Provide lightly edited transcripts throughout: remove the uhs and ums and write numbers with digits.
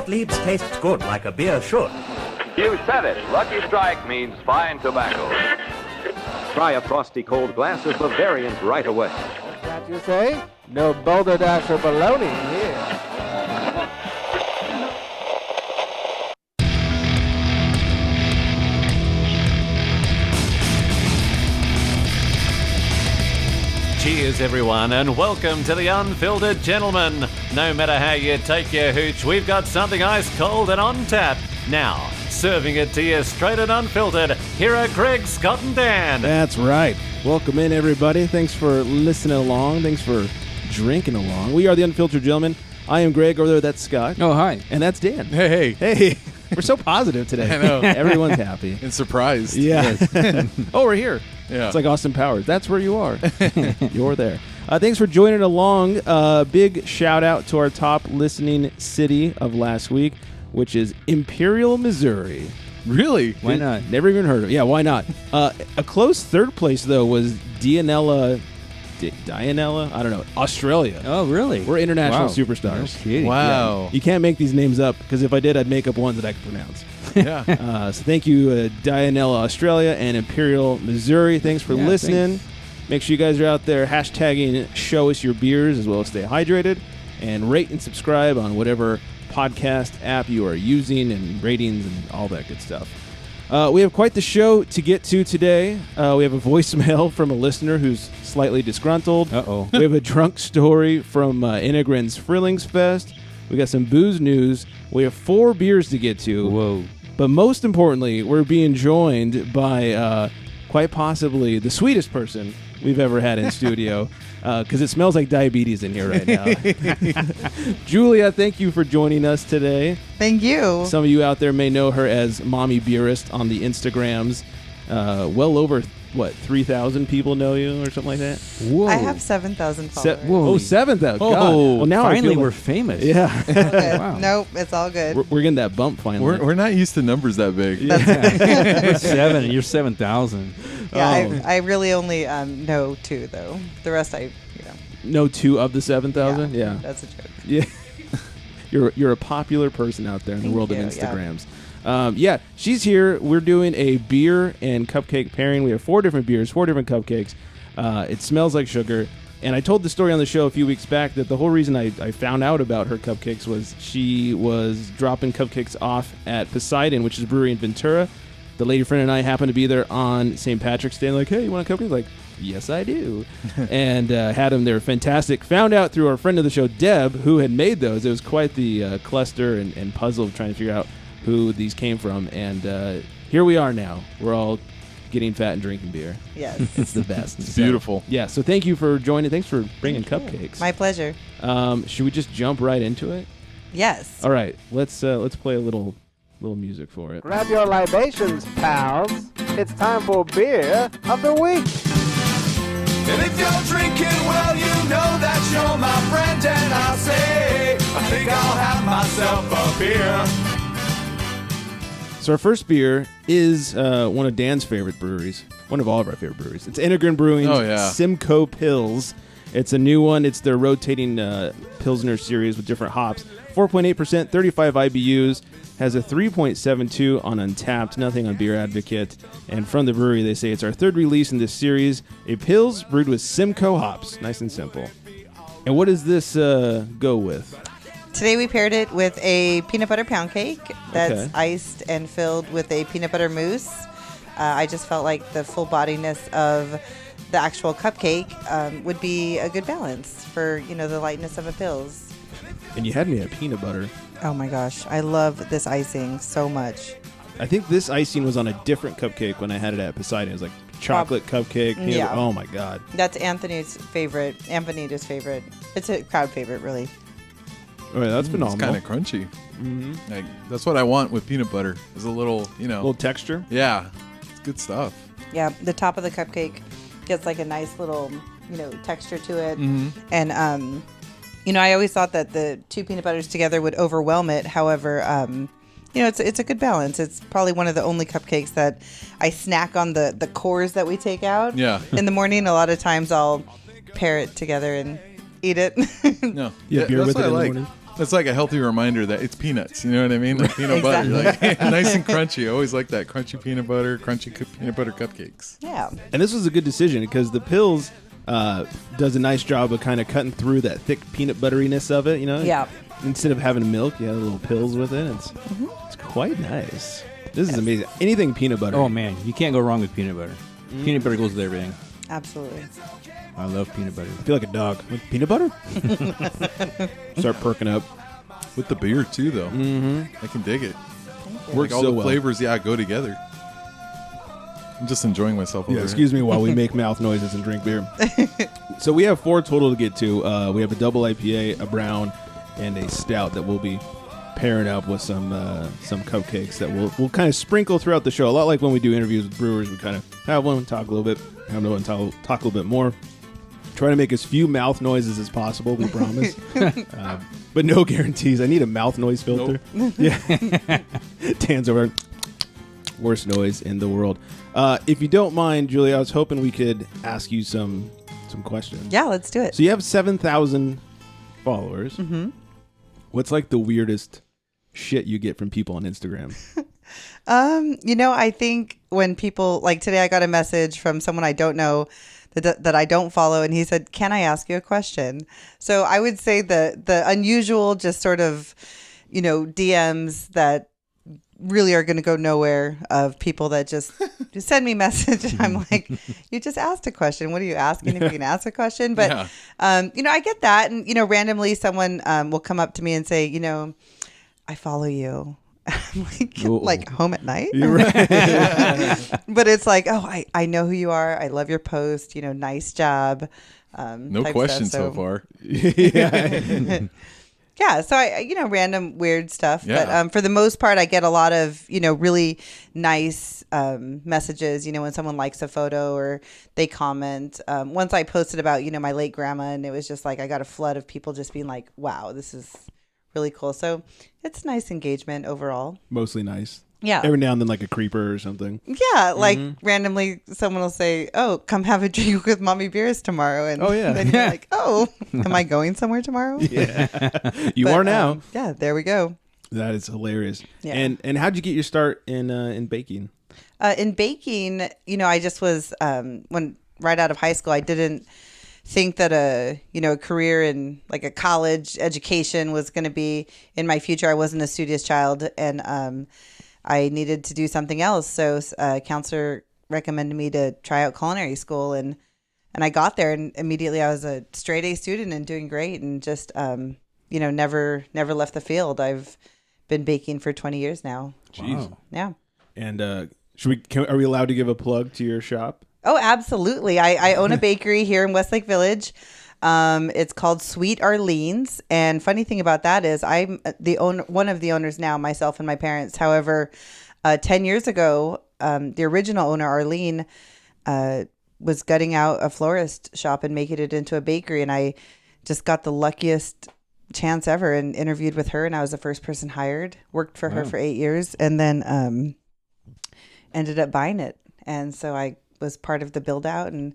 But Lieb's tastes good like a beer should. You said it. Lucky Strike means fine tobacco. Try a frosty cold glass of Bavarian right away. What's that you say? No Boulder Dash or baloney here. Cheers, everyone, and welcome to the Unfiltered Gentleman. No matter how you take your hooch, we've got something ice cold and on tap. Now, serving it to you straight and unfiltered, here are Greg, Scott, and Dan. That's right. Welcome in, everybody. Thanks for listening along. Thanks for drinking along. We are the Unfiltered Gentleman. I am Greg. Over there, that's Scott. Oh, hi. And that's Dan. Hey. Hey. We're so positive today. I know. Everyone's happy. And surprised. Yeah. Oh, we're here. Yeah. It's like Austin Powers. That's where you are. You're there. Thanks for joining along. Big shout out to our top listening city of last week, which is Imperial, Missouri. Really? Why not? Never even heard of it. Yeah, why not? A close third place, though, was Dianella, I don't know, Australia. Oh, really? We're international Wow. superstars. No kidding. Wow. Yeah. You can't make these names up, because if I did, I'd make up ones that I could pronounce. Yeah. So thank you, Dianella, Australia, and Imperial, Missouri. Thanks for listening. Thanks. Make sure you guys are out there hashtagging Show Us Your Beers, as well as stay hydrated, and rate and subscribe on whatever podcast app you are using, and ratings and all that good stuff. We have quite the show to get to today. We have a voicemail from a listener who's slightly disgruntled. Uh-oh. We have a drunk story from Enegren's Fruhlingsfest. We got some booze news. We have 4 beers to get to. Whoa. But most importantly, we're being joined by quite possibly the sweetest person we've ever had in studio, because it smells like diabetes in here right now. Julia, thank you for joining us today. Thank you. Some of you out there may know her as mommybeerest on the Instagrams. Well over, 3,000 people know you or something like that? Whoa. I have 7,000 followers. 7,000. Oh, God. Well, now I finally feel we're like, famous. yeah. Okay. Wow. Nope, it's all good. We're getting that bump finally. We're not used to numbers that big. We're 7 and you're 7,000. Yeah, I really only know 2, though. The rest No 2 of the 7,000? Yeah. That's a joke. Yeah. You're a popular person out there in the world of Instagrams. Yeah, she's here. We're doing a beer and cupcake pairing. We have 4 different beers, 4 different cupcakes. It smells like sugar. And I told the story on the show a few weeks back that the whole reason I found out about her cupcakes was she was dropping cupcakes off at Poseidon, which is a brewery in Ventura. The lady friend and I happened to be there on St. Patrick's Day. Like, hey, you want a cupcake? Like, yes, I do. And had them. They were fantastic. Found out through our friend of the show, Deb, who had made those. It was quite the cluster and puzzle of trying to figure out who these came from. And here we are now. We're all getting fat and drinking beer. Yes. It's the best. It's beautiful. Yeah, so thank you for joining. Thanks for bringing cupcakes. My pleasure. Should we just jump right into it? Yes. All right. Let's play a little music for it. Grab your libations, pals. It's time for Beer of the Week. And if you're drinking, well, you know that you're my friend. And I'll say, I think I'll have myself a beer. So our first beer is one of Dan's favorite breweries. One of all of our favorite breweries. It's Enegren Brewing's Simcoe Pils. It's a new one. It's their rotating Pilsner series with different hops. 4.8%, 35 IBUs. Has a 3.72 on Untapped, nothing on Beer Advocate. And from the brewery, they say it's our 3rd release in this series. A Pils brewed with Simcoe hops. Nice and simple. And what does this go with? Today we paired it with a peanut butter pound cake that's iced and filled with a peanut butter mousse. I just felt like the full bodiness of the actual cupcake would be a good balance for, the lightness of a Pils. And you had me at peanut butter. Oh my gosh, I love this icing so much. I think this icing was on a different cupcake when I had it at Poseidon. It was like chocolate cupcake. Yeah. Oh my God. That's Anthony's favorite. Anthony's favorite. It's a crowd favorite, really. Oh, yeah, that's phenomenal. It's kind of crunchy. Mm-hmm. Like, that's what I want with peanut butter. Is a little, a little texture. Yeah, it's good stuff. Yeah, the top of the cupcake gets like a nice little, texture to it. Mm-hmm. And I always thought that the 2 peanut butters together would overwhelm it. However, it's a good balance. It's probably one of the only cupcakes that I snack on the cores that we take out. Yeah. In the morning, a lot of times I'll pair it together and eat it. No. Yeah, beer that's with what it I in like. the morning. That's like a healthy reminder that it's peanuts. You know what I mean? Like peanut butter, like nice and crunchy. I always like that crunchy peanut butter, peanut butter cupcakes. Yeah. And this was a good decision because the Pils does a nice job of kind of cutting through that thick peanut butteriness of it. You know? Yeah. Instead of having milk, you have little pills with it. It's quite nice. This is amazing. Anything peanut butter. Oh man, you can't go wrong with peanut butter. Peanut butter goes with everything. Absolutely. I love peanut butter. I feel like a dog. With peanut butter? Start perking up. With the beer too, though. I can dig it. Works all so the well. flavors, go together. I'm just enjoying myself. Yeah, excuse me while we make mouth noises and drink beer. So we have 4 total to get to. We have a double IPA, a brown, and a stout that we'll be pairing up with some cupcakes that we'll kind of sprinkle throughout the show. A lot like when we do interviews with brewers, we kind of have one, talk a little bit, have another one, talk a little bit more. Try to make as few mouth noises as possible, we promise. But no guarantees. I need a mouth noise filter. Nope. Yeah. Dan's over. Worst noise in the world. If you don't mind, Julie, I was hoping we could ask you some questions. Yeah, let's do it. So you have 7,000 followers. Mm-hmm. What's like the weirdest shit you get from people on Instagram? I think when people, like today I got a message from someone I don't know that I don't follow, and he said, "Can I ask you a question?" So I would say the unusual, just sort of, DMs that really are going to go nowhere, of people that just send me a message, and I'm like, you just asked a question. What are you asking if you can ask a question? But, I get that. And, randomly someone will come up to me and say, I follow you. I'm like home at night. You're right. But it's like, I know who you are. I love your post. Nice job. No questions so far. Yeah, so I random weird stuff. Yeah. But for the most part, I get a lot of, really nice messages, when someone likes a photo or they comment. Once I posted about, my late grandma, and it was just like, I got a flood of people just being like, wow, this is really cool. So it's nice engagement overall. Mostly nice. Yeah. Every now and then like a creeper or something. Yeah, like randomly someone will say, "Oh, come have a drink with Mommybeerest tomorrow." And then you're like, "Oh, am I going somewhere tomorrow?" Yeah. You are now. Yeah, there we go. That is hilarious. Yeah. And how'd you get your start in baking? In baking, I just was when right out of high school, I didn't think that a career in like a college education was going to be in my future. I wasn't a studious child, and I needed to do something else. So a counselor recommended me to try out culinary school, and I got there, and immediately I was a straight A student and doing great, and just never left the field. I've been baking for 20 years now. Jeez. Wow. Yeah. And are we allowed to give a plug to your shop? Oh, absolutely. I own a bakery here in Westlake Village. It's called Sweet Arlene's. And funny thing about that is I'm one of the owners now, myself and my parents. However, 10 years ago, the original owner, Arlene, was gutting out a florist shop and making it into a bakery. And I just got the luckiest chance ever and interviewed with her. And I was the first person hired, worked for her for 8 years, and then ended up buying it. And so I was part of the build out and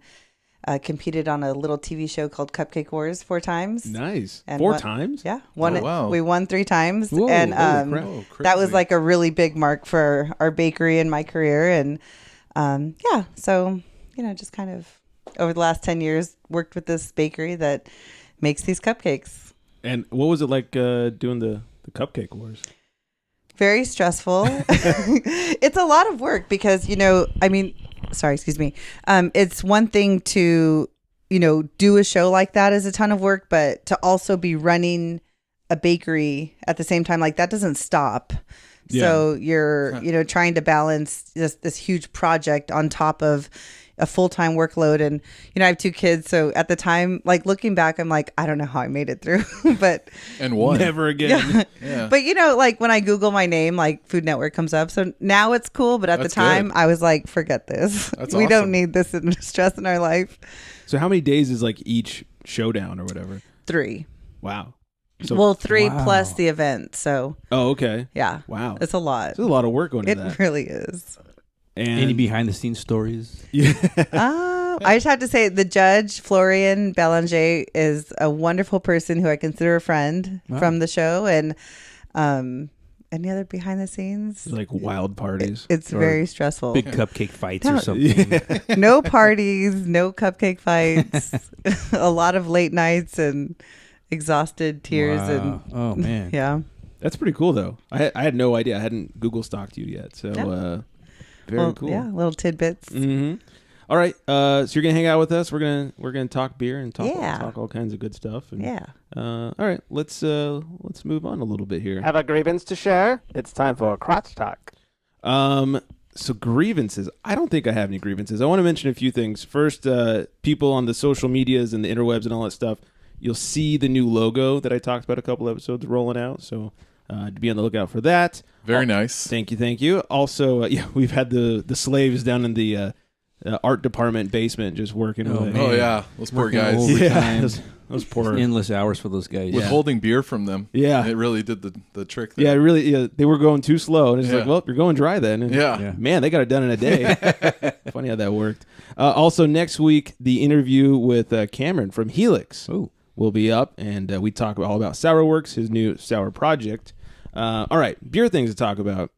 competed on a little TV show called Cupcake Wars 4 times. Nice. And 4 times? Yeah. Wow. We won 3 times. Whoa, and that was crazy. like a really big mark for our bakery and my career. And so, just kind of over the last 10 years worked with this bakery that makes these cupcakes. And what was it like doing the Cupcake Wars? Very stressful. It's a lot of work because, it's one thing to, do a show like that is a ton of work, but to also be running a bakery at the same time, like that doesn't stop. Yeah. So you're, trying to balance this huge project on top of a full-time workload. And, I have 2 kids. So at the time, like looking back, I'm like, I don't know how I made it through, but and one never again. Yeah. But like when I Google my name, like Food Network comes up. So now it's cool. But at the time I was like, forget this. That's we awesome. don't need this stress in our life. So how many days is like each showdown or whatever? 3. Wow. So, 3 plus the event. So. Oh, okay. Yeah. Wow. It's a lot. There's a lot of work going into that. It really is. Any behind the scenes stories? Yeah. I just have to say, the judge, Florian Belanger, is a wonderful person who I consider a friend from the show. And any other behind the scenes? Like wild parties. It's very stressful. Big cupcake fights or something. No parties, no cupcake fights, a lot of late nights and exhausted tears. Wow. And Oh, man. yeah. That's pretty cool, though. I had no idea. I hadn't Google stalked you yet. So very cool. Yeah, little tidbits. Mm-hmm. All right. So you're gonna hang out with us. We're gonna talk beer and talk all kinds of good stuff. And, Yeah. All right. Let's move on a little bit here. Have a grievance to share? It's time for crotch talk. So grievances. I don't think I have any grievances. I want to mention a few things. First, people on the social medias and the interwebs and all that stuff, you'll see the new logo that I talked about a couple episodes rolling out. So to be on the lookout for that. Very nice. Thank you. Also, we've had the slaves down in the art department basement just working away. Oh yeah, those poor guys. Yeah, those poor Endless hours for those guys. Withholding beer from them. Yeah. It really did the trick there. Yeah, really. Yeah, they were going too slow, and it's like, well, you're going dry then. And Yeah. man, they got it done in a day. Funny how that worked. Also, next week, the interview with Cameron from Helix will be up, and we talk all about Sourworks, his new sour project. All right, beer things to talk about.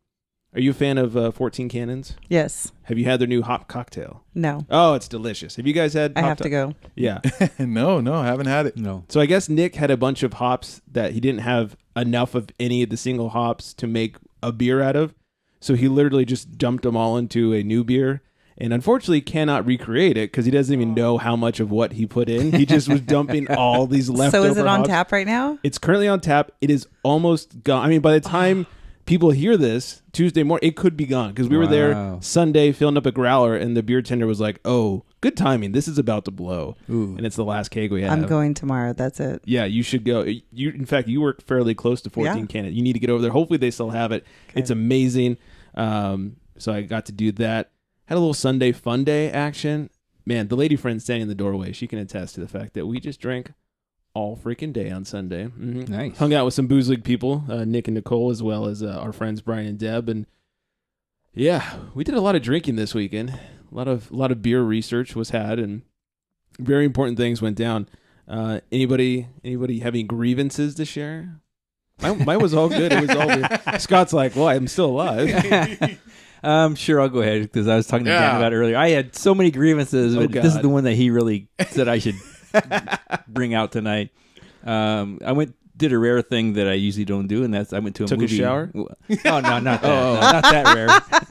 Are you a fan of 14 Cannons? Yes. Have you had their new hop cocktail? No. Oh, it's delicious. Have you guys had? I have to go. Yeah. No, I haven't had it. No. So I guess Nick had a bunch of hops that he didn't have enough of any of the single hops to make a beer out of. So he literally just dumped them all into a new beer. And unfortunately cannot recreate it because he doesn't even know how much of what he put in. He just was dumping all these leftover So is it on hops. tap right now? It's currently on tap. It is almost gone. I mean, by the time people hear this Tuesday morning, it could be gone because we were there Sunday filling up a growler and the beer tender was like, oh, good timing. This is about to blow. And it's the last keg we have. I'm going tomorrow. That's it. Yeah, you should go. In fact, you work fairly close to 14 Cannons. You need to get over there. Hopefully they still have it. Okay. It's amazing. So I got to do that. Had a little Sunday fun day action. Man, the lady friend standing in the doorway, she can attest to the fact that we just drank all freaking day on Sunday. Mm-hmm. Nice. Hung out with some Booze League people, Nick and Nicole, as well as our friends Brian and Deb. And yeah, we did a lot of drinking this weekend. A lot of beer research was had, and very important things went down. Anybody have any grievances to share? Mine was all good. It was all good. Scott's like, well, I'm still alive. Sure, I'll go ahead because I was talking to Dan about it earlier. I had so many grievances, but this is the one that he really said I should bring out tonight. I did a rare thing that I usually don't do, and that's I went to a movie. Took a shower? Oh, no, not that. No, not that rare.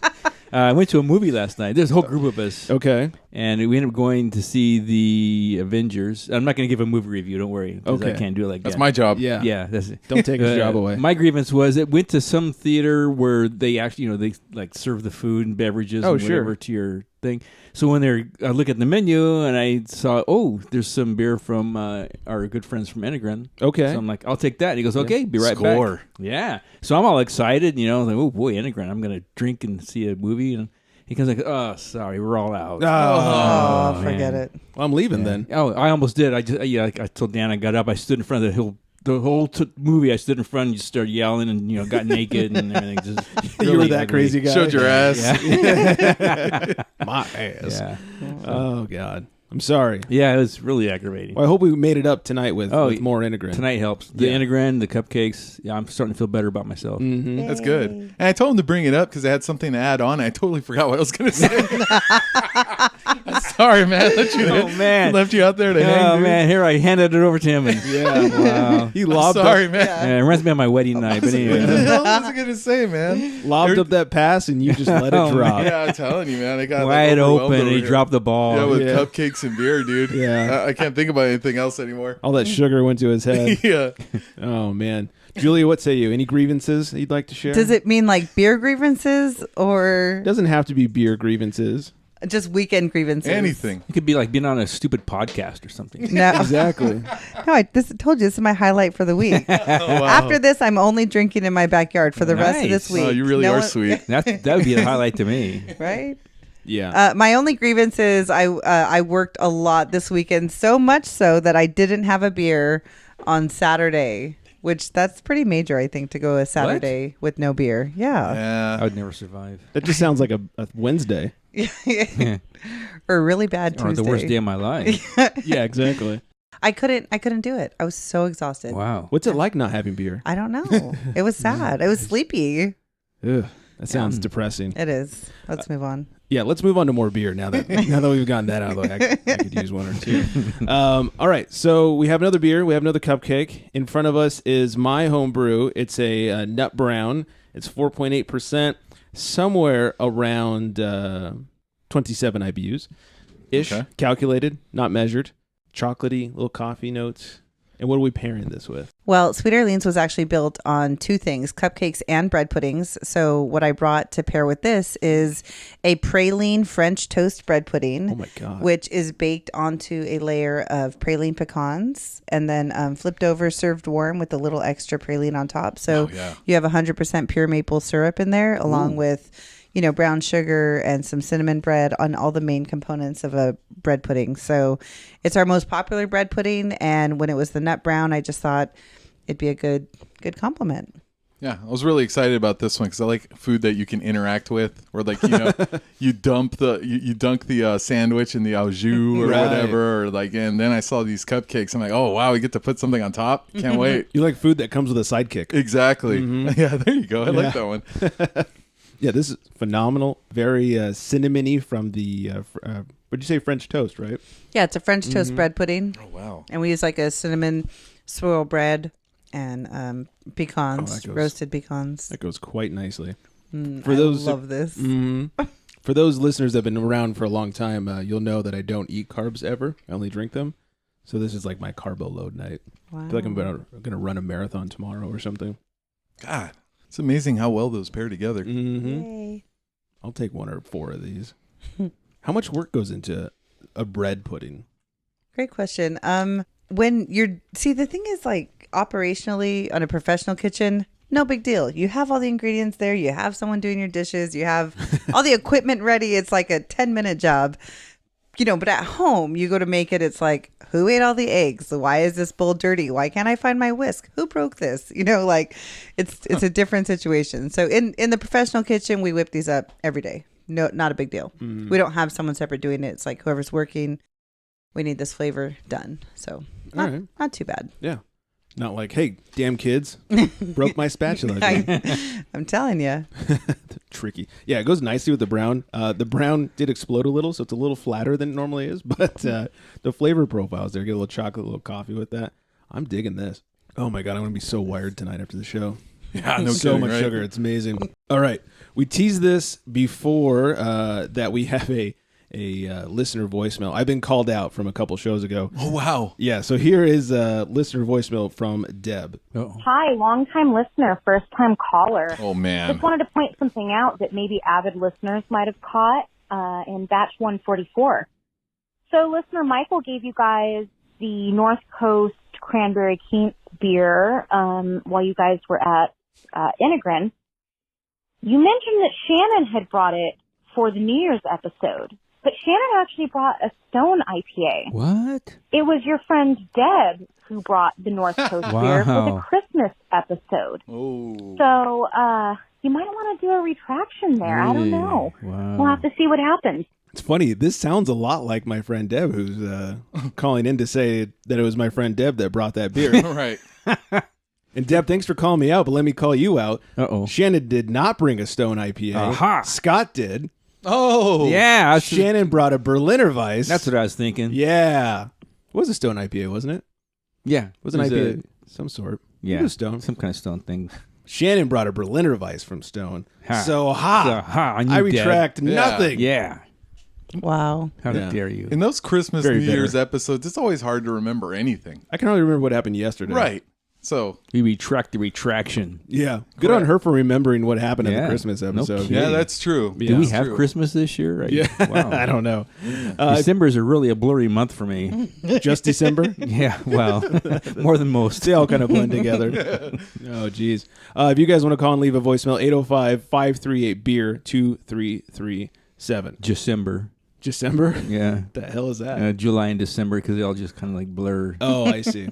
I went to a movie last night. There's a whole group of us. Okay. And we ended up going to see the Avengers. I'm not going to give a movie review. Don't worry. Okay. I can't do it like that. That's my job. Yeah. Yeah. That's it. Don't take his job away. My grievance was it went to some theater where they actually, they like serve the food and beverages and whatever to your thing. So when I look at the menu and I saw, there's some beer from our good friends from Enegren. Okay. So I'm like, I'll take that. And he goes, okay, be right back. Yeah. So I'm all excited, like, oh boy, Enegren, I'm going to drink and see a movie. And he comes like, oh, sorry, we're all out. Oh, forget it. Well, I'm leaving then. Oh, I almost did. I told Dan I got up. I stood in front of the whole movie. I stood in front and just started yelling and got naked and everything. Just really you were that crazy guy. Showed your ass. Yeah. My ass. Yeah. Oh God. I'm sorry. Yeah, it was really aggravating. Well, I hope we made it up tonight with more Enegren. Tonight helps. The Enegren, the cupcakes. Yeah, I'm starting to feel better about myself. Mm-hmm. That's good. And I told him to bring it up because I had something to add on. I totally forgot what I was going to say. Sorry, man. Left you out there to hang. Oh, man. Here, I handed it over to him. And, wow. He lobbed sorry, man. Yeah, it reminds me of my wedding night. But anyway. What the hell was I going to say, man? Lobbed up that pass and you just let it drop. Yeah, I'm telling you, man. I got wide open and he dropped the ball. Yeah, with cupcakes and beer, dude. Yeah. I can't think about anything else anymore. All that sugar went to his head. Yeah. Oh, man. Julia, what say you? Any grievances that you'd like to share? Does it mean like beer grievances or? Doesn't have to be beer grievances. Just weekend grievances. Anything. It could be like being on a stupid podcast or something. No. Exactly. No, I told you this is my highlight for the week. Wow. After this, I'm only drinking in my backyard for the rest of this week. Oh, you really are sweet. That would be the highlight to me. Right? Yeah. My only grievance is I worked a lot this weekend, so much so that I didn't have a beer on Saturday. which that's pretty major, I think, to go a Saturday with no beer. Yeah. I would never survive. That just sounds like a Wednesday. Or a really bad Tuesday. Or the worst day of my life. Yeah, exactly. I couldn't do it. I was so exhausted. Wow. What's it like not having beer? I don't know. It was sad. I was sleepy. Ugh, that sounds depressing. It is. Let's move on. Yeah, let's move on to more beer now that we've gotten that out of the way. I could use one or two. All right, so we have another beer. We have another cupcake. In front of us is my home brew. It's a nut brown. It's 4.8%, somewhere around 27 IBUs-ish, calculated, not measured. Chocolatey, little coffee notes. And what are we pairing this with? Well, Sweet Orleans was actually built on two things, cupcakes and bread puddings. So what I brought to pair with this is a praline French toast bread pudding. Oh, my God. Which is baked onto a layer of praline pecans and then flipped over, served warm with a little extra praline on top. So you have 100% pure maple syrup in there along with, brown sugar and some cinnamon bread on all the main components of a bread pudding. So it's our most popular bread pudding. And when it was the nut brown, I just thought it'd be a good compliment. Yeah, I was really excited about this one because I like food that you can interact with, or you dunk the sandwich in the au jus or whatever, or and then I saw these cupcakes. I'm like, oh wow, we get to put something on top. Can't wait. You like food that comes with a sidekick. Exactly. Mm-hmm. Yeah, there you go. I like that one. Yeah, this is phenomenal. Very cinnamony from the, what'd you say, French toast, right? Yeah, it's a French toast bread pudding. Oh, wow. And we use a cinnamon swirl bread and pecans, roasted pecans. That goes quite nicely. I love this. For those listeners that have been around for a long time, you'll know that I don't eat carbs ever. I only drink them. So this is like my carbo load night. Wow. I feel like I'm going to run a marathon tomorrow or something. God. It's amazing how well those pair together. Mm-hmm. Yay. I'll take 1 or 4 of these. How much work goes into a bread pudding? Great question. The thing is operationally on a professional kitchen, no big deal. You have all the ingredients there. You have someone doing your dishes. You have all the equipment ready. It's like a 10-minute job. But at home, you go to make it. It's like, who ate all the eggs? Why is this bowl dirty? Why can't I find my whisk? Who broke this? It's a different situation. So in the professional kitchen, we whip these up every day. No, not a big deal. Mm-hmm. We don't have someone separate doing it. It's like whoever's working, we need this flavor done. So not too bad. Yeah. Not like, hey, damn kids, broke my spatula. I'm telling you. Tricky. Yeah, it goes nicely with the brown. The brown did explode a little, so it's a little flatter than it normally is. But the flavor profiles there, get a little chocolate, a little coffee with that. I'm digging this. Oh, my God, I'm going to be so wired tonight after the show. Yeah, no so kidding, much right? sugar. It's amazing. All right. We teased this before that we have a listener voicemail. I've been called out from a couple shows ago. Oh, wow. Yeah, so here is a listener voicemail from Deb. Uh-oh. Hi, long-time listener, first-time caller. Oh, man. Just wanted to point something out that maybe avid listeners might have caught in batch 144. So listener Michael gave you guys the North Coast Cranberry Keats beer while you guys were at Enegren. You mentioned that Shannon had brought it for the New Year's episode. But Shannon actually brought a Stone IPA. What? It was your friend Deb who brought the North Coast beer for the Christmas episode. Oh. So you might want to do a retraction there. I don't know. Wow. We'll have to see what happens. It's funny. This sounds a lot like my friend Deb, who's calling in to say that it was my friend Deb that brought that beer. Right. And Deb, thanks for calling me out, but let me call you out. Uh-oh. Shannon did not bring a Stone IPA. Aha. Scott did. Oh. Yeah. Shannon brought a Berliner Weiss. That's what I was thinking. Yeah. It was a Stone IPA, wasn't it? Yeah. It was an IPA of some sort. Yeah. It was Stone. Some kind of Stone thing. Shannon brought a Berliner Weiss from Stone. Ha. So ha. On I you, retract Deb. nothing. Yeah. Wow. How dare you? In those Christmas, Very New bitter. Year's episodes, it's always hard to remember anything. I can only remember what happened yesterday. Right. So We retract the retraction. Yeah. Good on her for remembering what happened in Yeah. the Christmas episode. kidding. yeah, that's true. Yeah. Do we That's have true. Christmas this year? Yeah. Wow. I don't know. December is a really a blurry month for me. Just December? Yeah, well, more than most. They all kind of blend together. Oh, geez. If you guys want to call and leave a voicemail, 805-538-BEER 2337. December. December? Yeah. The hell is that? July and December because they all just kind of like blur. Oh, I see.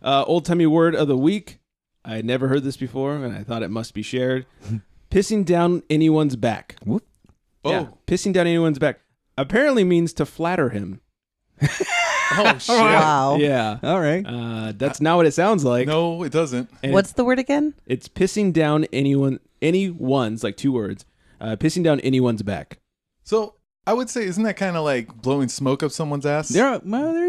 Old timey word of the week. I had never heard this before, and I thought it must be shared. Pissing down anyone's back. Whoop. Oh. Yeah, pissing down anyone's back apparently means to flatter him. Oh, shit. Wow. Yeah. All right. That's not what it sounds like. No, it doesn't. And What's the word again? It's pissing down anyone's, like 2 words. Pissing down anyone's back. So I would say, isn't that kind of like blowing smoke up someone's ass? There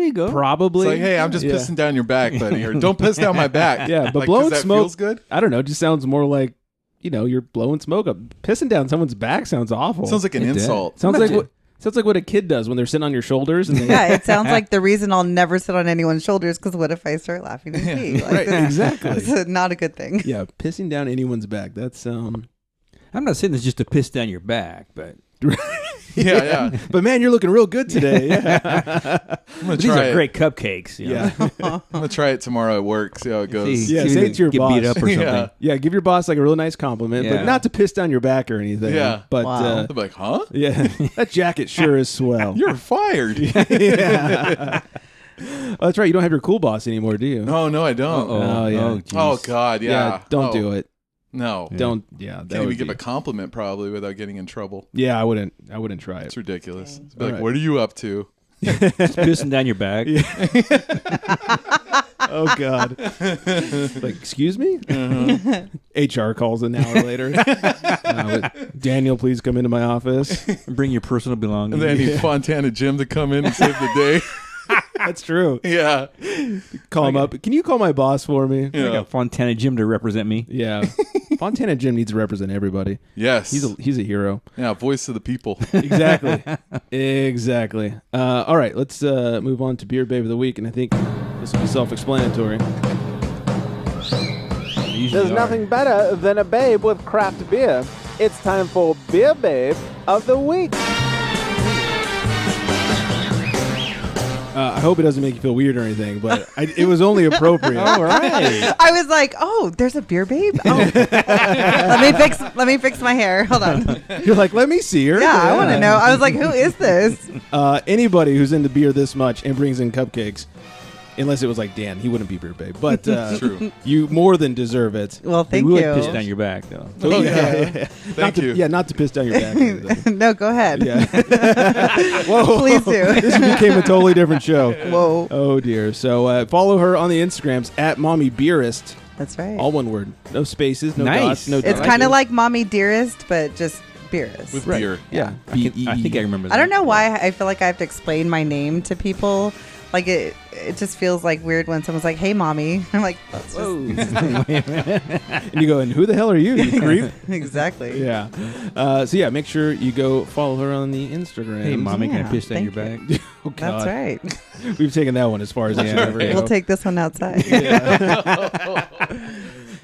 you go. Probably. It's like, hey, I'm just pissing down your back, buddy. Or don't piss down my back. Yeah, but like, blowing 'cause that smoke feels good. I don't know. It just sounds more like, you're blowing smoke up. Pissing down someone's back sounds awful. Sounds like an insult. Sounds like what a kid does when they're sitting on your shoulders. And Yeah, it sounds like the reason I'll never sit on anyone's shoulders, because what if I start laughing and pee? Like, right, exactly. It's not a good thing. Yeah, pissing down anyone's back. That's I'm not saying it's just to piss down your back, but Yeah. But man, you're looking real good today. Yeah. I'm gonna these try are it. great cupcakes. You know? Yeah. I'm gonna try it tomorrow at work. See how it goes. Yeah, See if say you it to your get boss. beat up or something. Yeah. Yeah, give your boss like a really nice compliment, but Yeah. not to piss down your back or anything. Yeah. But Wow. They'll be like, huh? yeah, that jacket sure is swell. You're fired. Yeah. Oh, that's right. You don't have your cool boss anymore, do you? No, I don't. Oh, yeah. Oh, geez. Oh, God, yeah. Don't do it. No. Don't. Yeah. that Can't even would give be- a compliment probably without getting in trouble. Yeah, I wouldn't try it. It's ridiculous. It's All like, right. what are you up to? Just pissing down your back. Oh God. Like, excuse me? HR calls an hour later. Daniel, please come into my office. Bring your personal belongings. And then I need Fontana Jim to come in and save the day. That's true. Yeah. Call him up. Can you call my boss for me? I got Fontana Jim to represent me. Yeah. Fontana Jim needs to represent everybody. Yes. He's a hero. Yeah, voice of the people. Exactly. Exactly. All right, let's move on to Beer Babe of the Week, and I think this will be self-explanatory. There's nothing better than a babe with craft beer. It's time for Beer Babe of the Week. I hope it doesn't make you feel weird or anything, but it was only appropriate. All right. I was like, oh, there's a beer babe? Oh. let me fix my hair. Hold on. You're like, let me see her. Yeah, I want to know. I was like, who is this? Anybody who's into beer this much and brings in cupcakes, unless it was like Dan, he wouldn't be Beer Babe. But True. you more than deserve it. Well, thank we you. would piss down your back, though. Oh, yeah. Thank you. Not to piss down your back. or anything. No, go ahead. Yeah. Whoa. Please do. This became a totally different show. Whoa. Oh, dear. So follow her on the Instagrams at mommybeerest. That's right. All one word. No spaces, no Nice. dots, no It's dots. kind of like Mommy Dearest, but just beerest. With Right. beer. Yeah. I think I remember that. I don't know why I feel like I have to explain my name to people. Like it just feels like weird when someone's like, "Hey, mommy." I'm like, "That's just And you go, and who the hell are you, you creep? exactly." Yeah. So, yeah, make sure you go follow her on the Instagram. Hey, mommy, can I Yeah, piss down your back? thank Oh, God. That's right. We've taken that one as far as it should ever go. We'll take this one outside.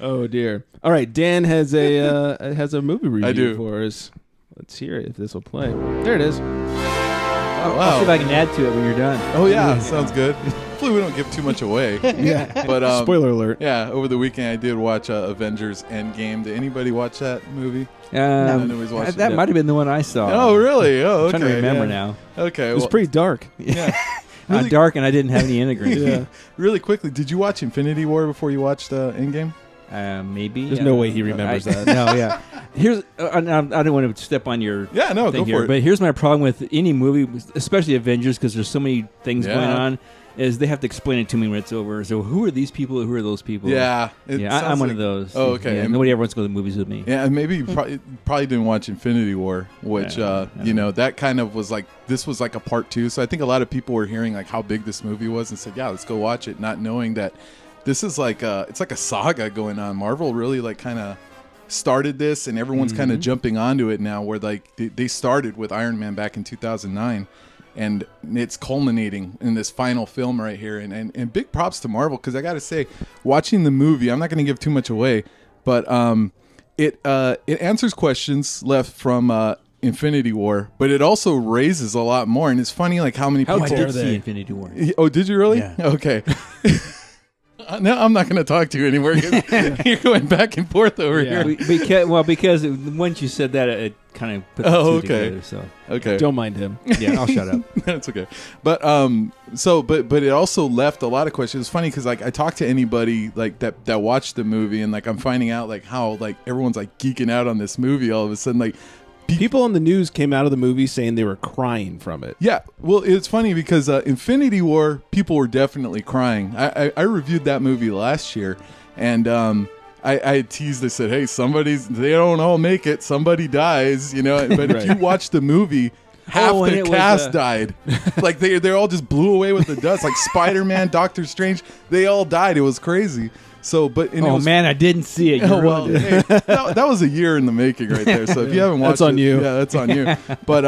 Oh, dear. All right, Dan has a movie review do. for us. Let's hear it if this will play. There it is. I'll see if I can add to it when you're done. Oh, yeah. Sounds good. Hopefully we don't give too much away. Yeah. But Spoiler alert. Yeah, over the weekend I did watch Avengers Endgame. Did anybody watch that movie? Nobody's watched that it. might have been the one I saw. Oh, really? Oh, okay. I'm trying to remember yeah. now. Okay. It was pretty dark. Yeah. Really- Dark, and I didn't have any Enegren. Yeah. Really quickly, did you watch Infinity War before you watched Endgame? Maybe. There's no way he remembers that. No, yeah. Here's I don't want to step on your Yeah, no, thing go here, for it. but here's my problem with any movie, especially Avengers, because there's so many things Yeah. going on. Is they have to explain it to me when it's over. So who are these people? Who are those people? Yeah. it Yeah, sounds I'm one like- of those. Oh, okay. Yeah, And- nobody ever wants to go to the movies with me. Yeah, and maybe you probably didn't watch Infinity War, which that kind of was like this was like a part 2. So I think a lot of people were hearing like how big this movie was and said, "Yeah, let's go watch it," not knowing that this is like it's like a saga going on. Marvel really like kind of started this, and everyone's kind of jumping onto it now. Where like they started with Iron Man back in 2009. And it's culminating in this final film right here. And big props to Marvel, because I got to say, watching the movie, I'm not going to give too much away, but it answers questions left from Infinity War, but it also raises a lot more. And it's funny like how many people... I did see Infinity War. Oh, did you really? Yeah. Okay. No, I'm not going to talk to you anymore. You're going back and forth over here. Because once you said that, it kind of put the two together. So okay, don't mind him. Yeah, I'll shut up. That's okay. But but it also left a lot of questions. It's funny because like I talked to anybody like that watched the movie, and like I'm finding out like how like everyone's like geeking out on this movie all of a sudden. Like people on the news came out of the movie saying they were crying from it. Yeah, well, it's funny because Infinity War, people were definitely crying. I reviewed that movie last year, and I teased. I said, "Hey, they don't all make it. Somebody dies, you know." But if you watch the movie, half the cast died. Like they all just blew away with the dust. Like Spider-Man, Doctor Strange, they all died. It was crazy. So, man, I didn't see it. Hey, that was a year in the making right there. So if you haven't watched that's on you. Yeah, that's on you. But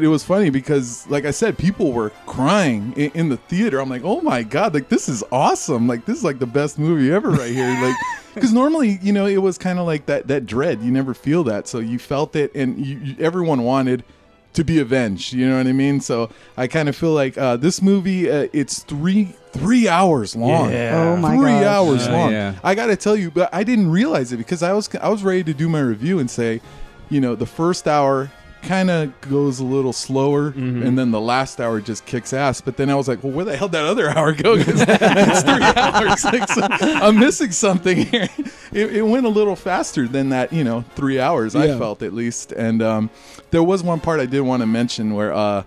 it was funny because, like I said, people were crying in the theater. I'm like, oh my god, like this is awesome. Like this is like the best movie ever right here. Like because normally, you know, it was kind of like that dread. You never feel that, so you felt it, and everyone wanted to be avenged. You know what I mean? So I kind of feel like this movie, it's 3 hours long. Yeah. Oh my 3 hours long. Yeah. I got to tell you, but I didn't realize it because I was ready to do my review and say, you know, the first hour kind of goes a little slower, and then the last hour just kicks ass. But then I was like, well, where the hell did that other hour go? Because it's 3 hours. Like, so I'm missing something here. It went a little faster than that, 3 hours, I felt at least. And there was one part I did want to mention where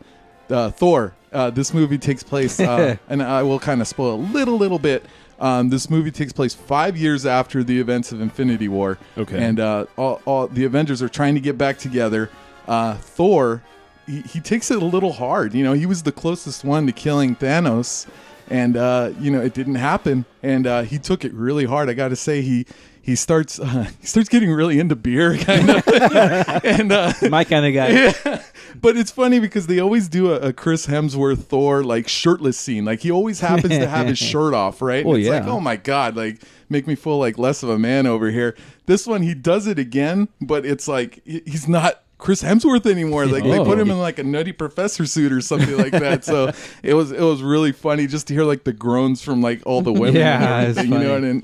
Thor, this movie takes place, and I will kind of spoil a little bit. This movie takes place 5 years after the events of Infinity War. Okay. And all the Avengers are trying to get back together. Thor, he takes it a little hard. You know, he was the closest one to killing Thanos, and it didn't happen. And he took it really hard. I got to say, he starts getting really into beer, kind of, and my kind of guy. Yeah. But it's funny because they always do a Chris Hemsworth Thor like shirtless scene. Like he always happens to have his shirt off, right? Well, it's like, oh my god, like make me feel like less of a man over here. This one he does it again, but it's like he's not Chris Hemsworth anymore. Like they put him in like a Nutty Professor suit or something like that. So it was really funny just to hear like the groans from like all the women, and everything,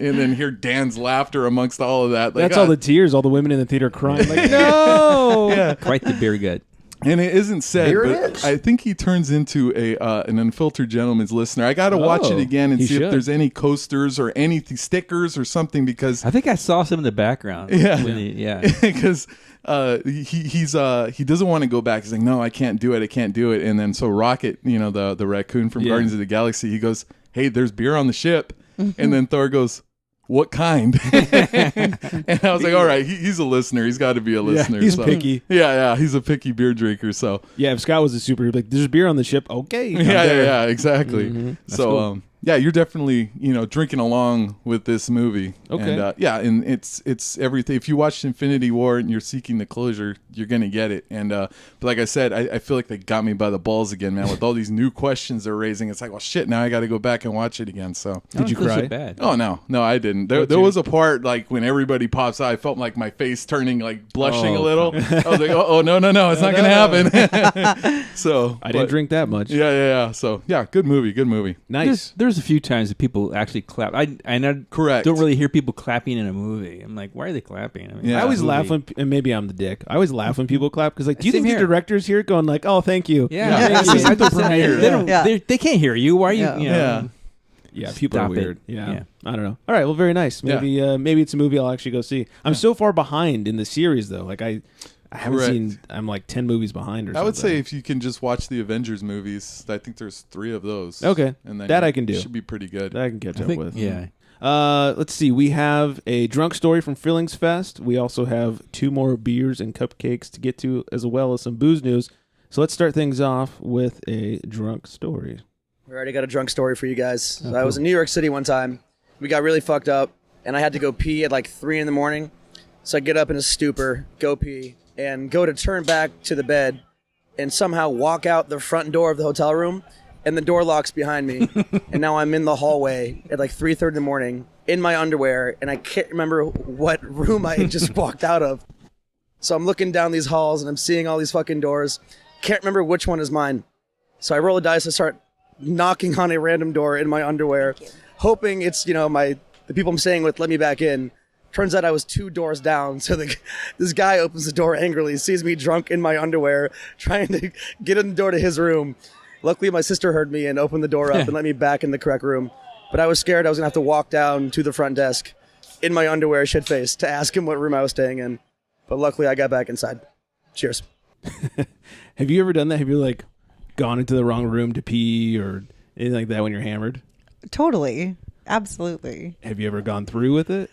and then hear Dan's laughter amongst all of that. Like, that's all the tears, all the women in the theater crying. Like no, yeah, quite the beer gut. And it isn't said, but I think he turns into an unfiltered gentleman's listener. I got to watch it again and see if there's any coasters or any stickers or something, because I think I saw some in the background. Yeah, because he doesn't want to go back. He's like, no, I can't do it. And then so Rocket, the raccoon from Guardians of the Galaxy, he goes, hey, there's beer on the ship, and then Thor goes, what kind? And I was like, all right, he's a listener. He's got to be a listener. He's picky. Yeah, he's a picky beer drinker. So yeah, if Scott was a super, he'd be like, there's beer on the ship. Okay. Yeah, exactly. Mm-hmm. So cool. Yeah, you're definitely drinking along with this movie. Okay. And and it's everything. If you watched Infinity War and you're seeking the closure, you're gonna get it. And but like I said, I feel like they got me by the balls again, man. With all these new questions they're raising, it's like, well, shit. Now I got to go back and watch it again. So did you cry? So bad. Oh no, I didn't. There was a part like when everybody pops out, I felt like my face turning, like blushing a little. I was like, oh no, it's not gonna happen. So I didn't drink that much. Yeah. So yeah, good movie. Nice. There's a few times that people actually clap. I Correct. don't really hear people clapping in a movie. I'm like, why are they clapping? I mean, I always laugh when, and maybe I'm the dick, I always laugh when people clap because, like, do you think the director's here going like, oh, thank you? Yeah. They can't hear you. Why are you? Yeah, people are weird. Yeah. I don't know. All right, well, very nice. Maybe it's a movie I'll actually go see. I'm so far behind in the series though. Like I haven't seen. I'm like 10 movies behind or something. I would say if you can just watch the Avengers movies, I think there's 3 of those. Okay, and then that I can do. Should be pretty good. That I can catch up with. Yeah. Let's see. We have a drunk story from Fruhlingsfest. We also have 2 more beers and cupcakes to get to, as well as some booze news. So let's start things off with a drunk story. We already got a drunk story for you guys. So I was in New York City one time. We got really fucked up, and I had to go pee at like 3 in the morning. So I get up in a stupor, go pee, and go to turn back to the bed, and somehow walk out the front door of the hotel room, and the door locks behind me. And now I'm in the hallway at like 3:30 in the morning in my underwear, and I can't remember what room I had just walked out of. So I'm looking down these halls, and I'm seeing all these fucking doors. Can't remember which one is mine. So I roll a dice and start knocking on a random door in my underwear, hoping it's, the people I'm staying with let me back in. Turns out I was 2 doors down. So this guy opens the door angrily, sees me drunk in my underwear, trying to get in the door to his room. Luckily, my sister heard me and opened the door up and let me back in the correct room. But I was scared I was going to have to walk down to the front desk in my underwear, shit-faced, to ask him what room I was staying in. But luckily, I got back inside. Cheers. Have you ever done that? Have you, gone into the wrong room to pee or anything like that when you're hammered? Totally. Absolutely. Have you ever gone through with it?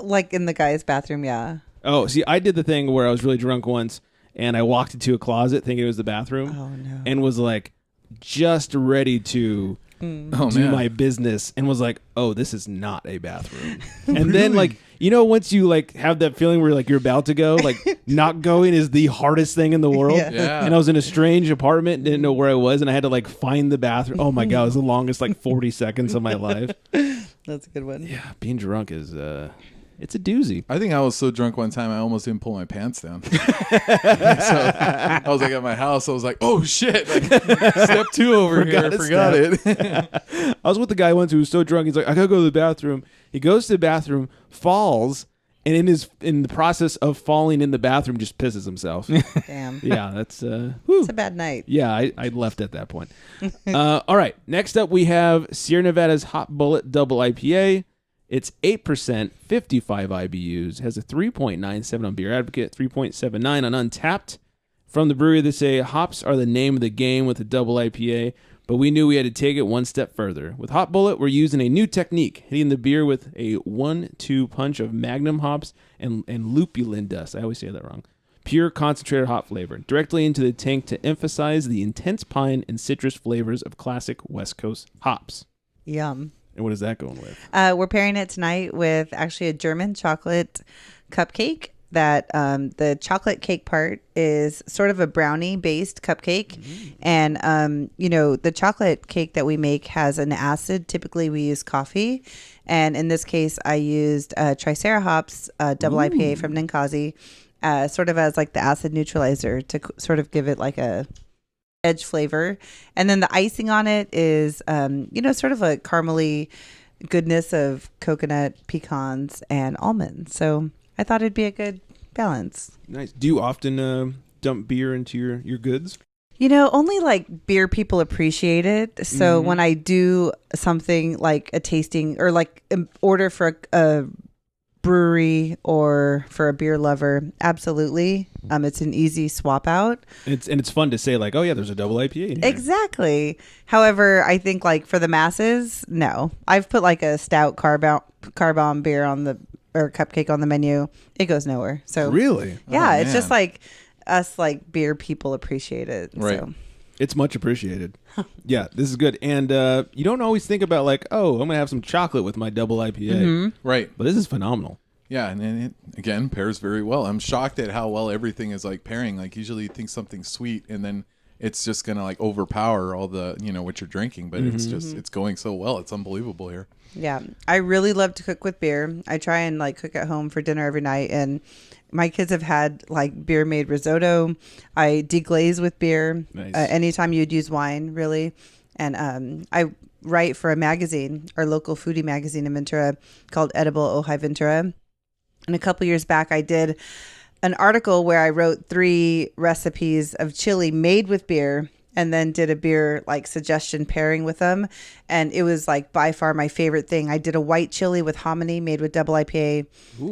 Like in the guy's bathroom, yeah. Oh, see, I did the thing where I was really drunk once, and I walked into a closet thinking it was the bathroom. Oh, no. And was, just ready to do my business, and was like, oh, this is not a bathroom. And then, once you, have that feeling where, you're about to go, not going is the hardest thing in the world. Yeah. And I was in a strange apartment, didn't know where I was, and I had to, find the bathroom. Oh, my God, it was the longest, 40 seconds of my life. That's a good one. Yeah, being drunk is, it's a doozy. I think I was so drunk one time I almost didn't pull my pants down. So I was at my house. I was like, oh, shit. Step 2 over here. I forgot it. I was with the guy once who was so drunk. He's like, I got to go to the bathroom. He goes to the bathroom, falls, and in the process of falling in the bathroom, just pisses himself. Damn. Yeah, that's... It's a bad night. Yeah, I left at that point. All right, next up we have Sierra Nevada's Hot Bullet Double IPA. It's 8%, 55 IBUs, has a 3.97 on Beer Advocate, 3.79 on Untapped. From the brewery, they say hops are the name of the game with the double IPA, but we knew we had to take it one step further. With Hot Bullet, we're using a new technique, hitting the beer with a 1-2 punch of Magnum hops and lupulin dust. I always say that wrong. Pure concentrated hop flavor, directly into the tank to emphasize the intense pine and citrus flavors of classic West Coast hops. Yum. And what is that going with? We're pairing it tonight with actually a German chocolate cupcake that the chocolate cake part is sort of a brownie-based cupcake. And, the chocolate cake that we make has an acid. Typically, we use coffee. And in this case, I used Tricera hops, double IPA from Ninkasi, sort of as the acid neutralizer to sort of give it a edge flavor. And then the icing on it is sort of a caramely goodness of coconut, pecans, and almonds. So I thought it'd be a good balance. Nice. Do you often dump beer into your goods? Only beer people appreciate it. So when I do something like a tasting or order for a brewery or for a beer lover, absolutely. It's an easy swap out. It's fun to say oh yeah, there's a double IPA in here. Exactly. However, I think for the masses, no. I've put a stout car bomb beer or cupcake on the menu. It goes nowhere. So really, yeah, it's just us beer people appreciate it. Right. So. It's much appreciated. Yeah, this is good. And you don't always think about oh, I'm going to have some chocolate with my double IPA. Right. But this is phenomenal. Yeah, and it, again, pairs very well. I'm shocked at how well everything is pairing. Usually you think something sweet and then it's just going to overpower all the, what you're drinking. But it's going so well. It's unbelievable here. Yeah. I really love to cook with beer. I try and cook at home for dinner every night. And my kids have had beer made risotto. I deglaze with beer. Nice. Anytime you'd use wine, really. And I write for a magazine, our local foodie magazine in Ventura called Edible Ojai Ventura. And a couple years back, I did an article where I wrote 3 recipes of chili made with beer and then did a beer suggestion pairing with them. And it was by far my favorite thing. I did a white chili with hominy made with double IPA,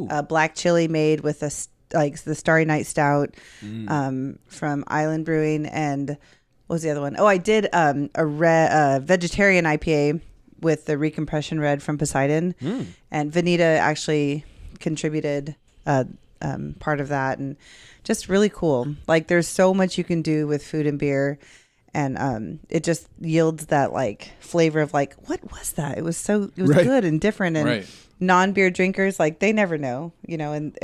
a black chili made with the Starry Night Stout from Island Brewing. And what was the other one? Oh, I did a vegetarian IPA with the Recompression Red from Poseidon. And Vanita actually contributed part of that, and just really cool. There's so much you can do with food and beer, and it just yields that flavor of what was that? It was good and different, and non-beer drinkers they never know, and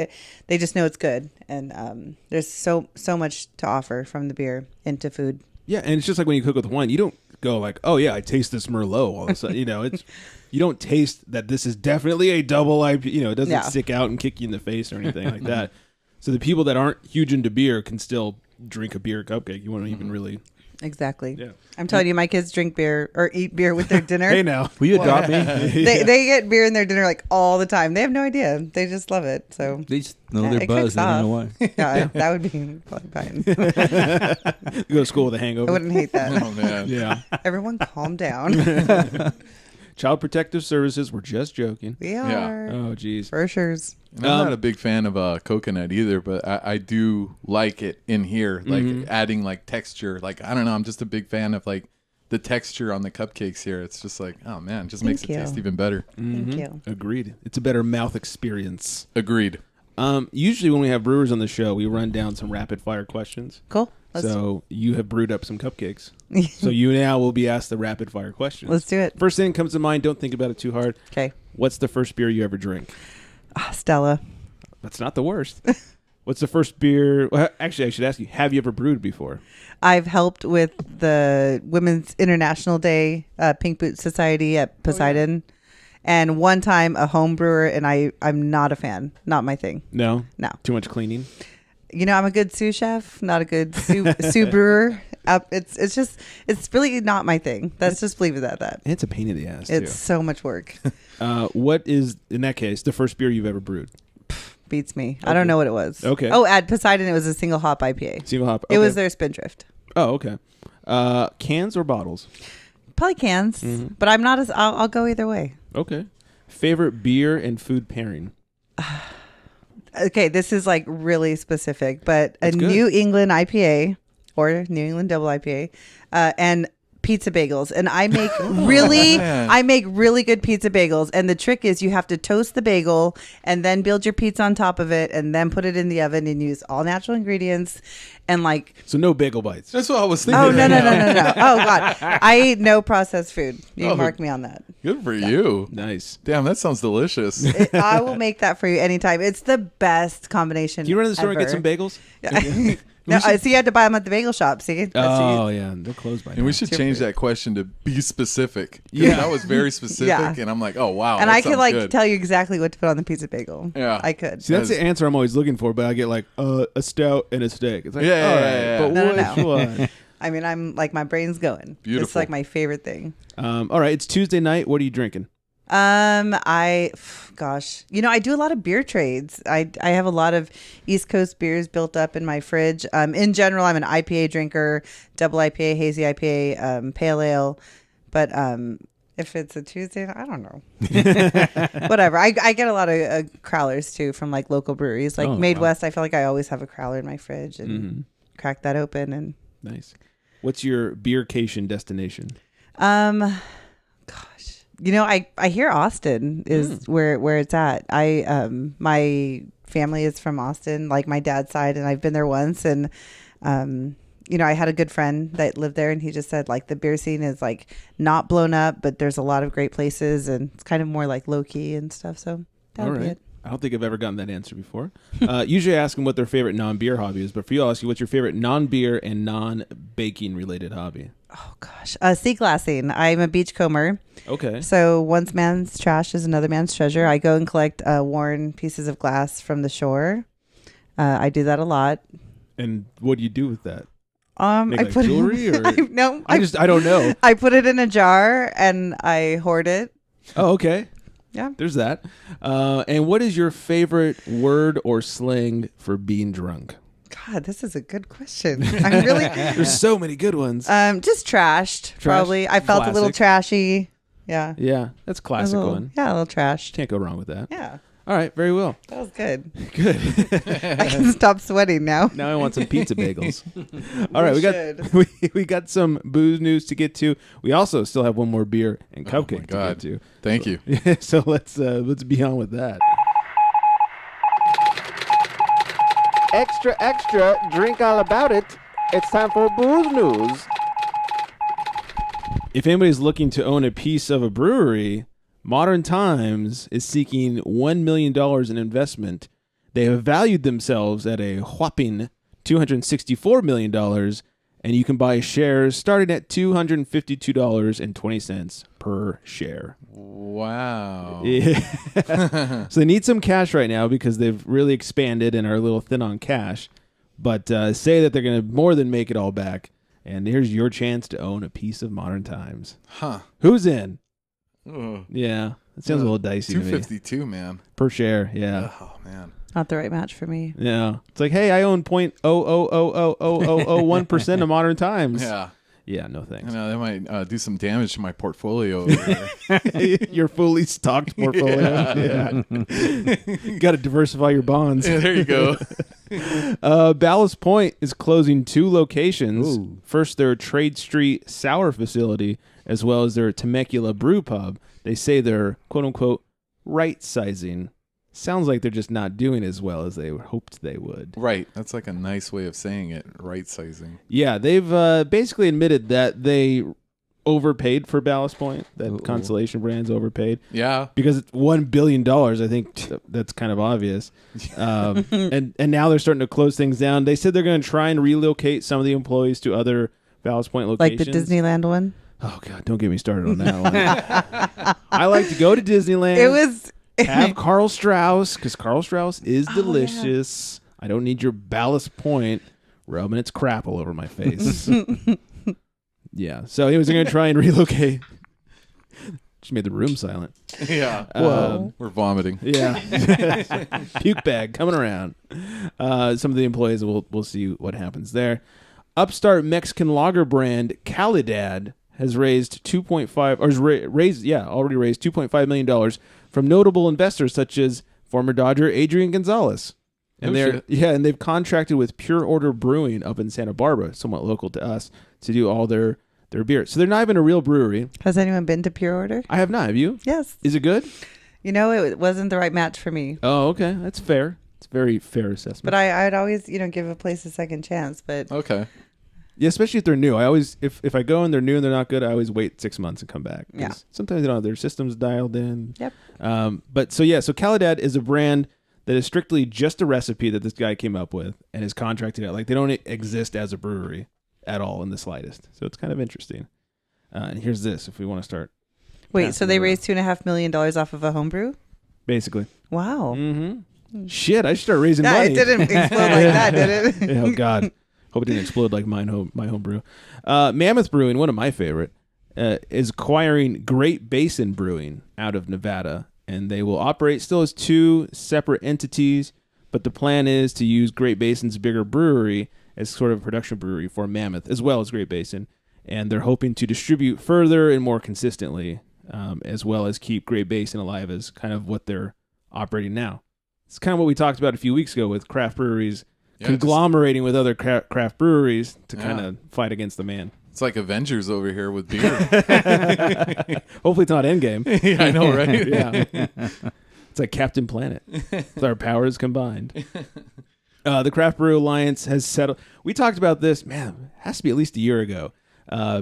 they just know it's good, and there's so much to offer from the beer into food. Yeah, and it's just when you cook with wine, you don't go oh yeah, I taste this Merlot all of a sudden. It's you don't taste that this is definitely a double IPA. It doesn't stick out and kick you in the face or anything like that. So the people that aren't huge into beer can still drink a beer cupcake. You won't even really Exactly. Yeah. I'm telling you, my kids drink beer or eat beer with their dinner. Hey, now. Will you adopt me? They get beer in their dinner like all the time. They have no idea. They just love it. So They just know Yeah, they're it kicks buzzed. They don't know off. why. yeah, that would be probably fine. You go to school with a hangover. I wouldn't hate that. Oh man. Yeah. Everyone, calm down. Child Protective Services. We're just joking. We are Oh, geez. for sure. And I'm not a big fan of coconut either, but I do like it in here, like adding like texture. Like I don't know, I'm just a big fan of like the texture on the cupcakes here. It's just like, oh man, it just makes it taste even better. Thank you. Agreed. It's a better mouth experience. Agreed. Usually when we have brewers on the show, we run down some rapid fire questions. Cool. So you have brewed up some cupcakes. So you now will be asked the rapid fire questions. Let's do it. First thing that comes to mind, don't think about it too hard. Okay. What's the first beer you ever drank? Stella. That's not the worst. What's the first beer? Well, actually, I should ask you, have you ever brewed before? I've helped with the Women's International Day Pink Boot Society at Poseidon. And one time a home brewer, and I'm not a fan. Not my thing. No? No. Too much cleaning? You know, I'm a good sous chef, not a good sous brewer. It's really not my thing. Let's just leave it at that. It's a pain in the ass, It's so much work. What is, in that case, the first beer you've ever brewed? Beats me. I don't know what it was. Okay. Oh, at Poseidon, it was a single hop IPA. Single hop. It was their Spindrift. Oh, okay. Cans or bottles? Probably cans, but I'm not I'll go either way. Okay. Favorite beer and food pairing? Okay, this is like really specific, but That's a good. New England IPA or New England double IPA, and pizza bagels. And I make really good pizza bagels. And the trick is you have to toast the bagel and then build your pizza on top of it and then put it in the oven and use all natural ingredients. And like, so no bagel bites. That's what I was thinking. oh no. Oh God, I eat no processed food. You can mark me on that. Good for you. Nice. Damn, that sounds delicious. I will make that for you anytime. It's the best combination. Can you run to the store ever. and get some bagels? No, so you had to buy them at the bagel shop. See? Oh, yeah. They're closed by now. And we should change that question to be specific. Yeah. That was very specific. Yeah. And I'm like, oh, wow. And that I could sounds like good. tell you exactly what to put on the pizza bagel. Yeah. I could. See, that's the answer I'm always looking for, but I get like a stout and a steak. It's like, Yeah, all yeah, right, yeah. but No. which one? I mean, I'm like, my brain's going. It's Beautiful. like my favorite thing. All right, it's Tuesday night. What are you drinking? Gosh, you know, I do a lot of beer trades. I have a lot of East Coast beers built up in my fridge. In general, I'm an IPA drinker, double IPA, hazy IPA, pale ale. But if it's a Tuesday, I don't know. Whatever. I get a lot of crowlers too from like local breweries, like Made West. I feel like I always have a crowler in my fridge and crack that open and. Nice. What's your beercation destination? Gosh, you know, I hear Austin is where it's at. My family is from Austin, like my dad's side, and I've been there once. And you know, I had a good friend that lived there, and he just said like the beer scene is like not blown up, but there's a lot of great places, and it's kind of more like low key and stuff. So that would be it. I don't think I've ever gotten that answer before. Usually I ask them what their favorite non-beer hobby is, but for you, I'll ask you what's your favorite non-beer and non-baking related hobby? Oh, gosh. Sea glassing. I'm a beachcomber. Okay. So one man's trash is another man's treasure. I go and collect worn pieces of glass from the shore. I do that a lot. And what do you do with that? I like put jewelry or I don't know. I put it in a jar and I hoard it. Oh, okay. Yeah. There's that. And what is your favorite word or slang for being drunk? God, this is a good question. I'm really There's so many good ones. Just trashed, probably. I felt a little trashy. Yeah. Yeah, that's a classic one. Yeah, a little trashed. Can't go wrong with that. Yeah. All right, very well. That was good. Good. I can stop sweating now. Now I want some pizza bagels. All right, we got some booze news to get to. We also still have one more beer and cupcake to get to. Thank you. So let's be on with that. Extra, extra, drink all about it. It's time for booze news. If anybody's looking to own a piece of a brewery, Modern Times is seeking $1 million in investment. They have valued themselves at a whopping $264 million, and you can buy shares starting at $252.20 per share. Wow. Yeah. So they need some cash right now because they've really expanded and are a little thin on cash, but say that they're going to more than make it all back And here's your chance to own a piece of Modern Times. Huh. Who's in? Ugh. Yeah. It sounds a little dicey to me. $2.52, man. Per share, yeah. Oh, man. Not the right match for me. Yeah. It's like, hey, I own 0.0000001% of Modern Times. Yeah. Yeah, no thanks. I know, that might do some damage to my portfolio over there. Your fully stocked portfolio. Yeah. Got to diversify your bonds. Yeah, there you go. Ballast Point is closing 2 locations. Ooh. First, their Trade Street sour facility, as well as their Temecula brew pub. They say they're, quote-unquote, right-sizing. Sounds like they're just not doing as well as they hoped they would. Right. That's like a nice way of saying it, right-sizing. Yeah, they've basically admitted that they overpaid for Ballast Point, that Constellation Brands overpaid. Yeah. Because it's $1 billion, I think that's kind of obvious. And now they're starting to close things down. They said they're going to try and relocate some of the employees to other Ballast Point locations. Like the Disneyland one? Oh, God, don't get me started on that one. I like to go to Disneyland. It was... have Carl Strauss, because Carl Strauss is delicious. Yeah. I don't need your Ballast Point rubbing its crap all over my face. Yeah. So anyways, they're going to try and relocate. She made the room silent. Yeah. We're vomiting. Yeah. Puke bag coming around. Some of the employees, we'll see what happens there. Upstart Mexican lager brand Calidad has raised already raised $2.5 million from notable investors such as former Dodger Adrian Gonzalez. And and they've contracted with Pure Order Brewing up in Santa Barbara, somewhat local to us, to do all their beer. So they're not even a real brewery. Has anyone been to Pure Order? I have not. Have you? Yes. Is it good? It wasn't the right match for me. Oh, okay. That's fair. It's a very fair assessment. But I'd always, give a place a second chance. But okay. Yeah, especially if they're new. I always, if I go and they're new and they're not good, I always wait 6 months and come back. Yeah. Sometimes they don't have their systems dialed in. Yep. So Calidad is a brand that is strictly just a recipe that this guy came up with and is contracted out. Like, they don't exist as a brewery at all in the slightest. So it's kind of interesting. And here's this, if we want to start. Wait, so they raised $2.5 million off of a homebrew? Basically. Wow. Mm-hmm. Shit, I should start raising money. It didn't explode like that, did it? Oh, God. Hope it didn't explode like my homebrew. Mammoth Brewing, one of my favorite, is acquiring Great Basin Brewing out of Nevada, and they will operate still as 2 separate entities, but the plan is to use Great Basin's bigger brewery as sort of a production brewery for Mammoth, as well as Great Basin, and they're hoping to distribute further and more consistently, as well as keep Great Basin alive as kind of what they're operating now. It's kind of what we talked about a few weeks ago with craft breweries conglomerating with other craft breweries to kind of fight against the man. It's like Avengers over here with beer. Hopefully it's not Endgame. Yeah, I know, right? Yeah. It's like Captain Planet with our powers combined. The Craft Brew Alliance has settled. We talked about this, man, it has to be at least a year ago.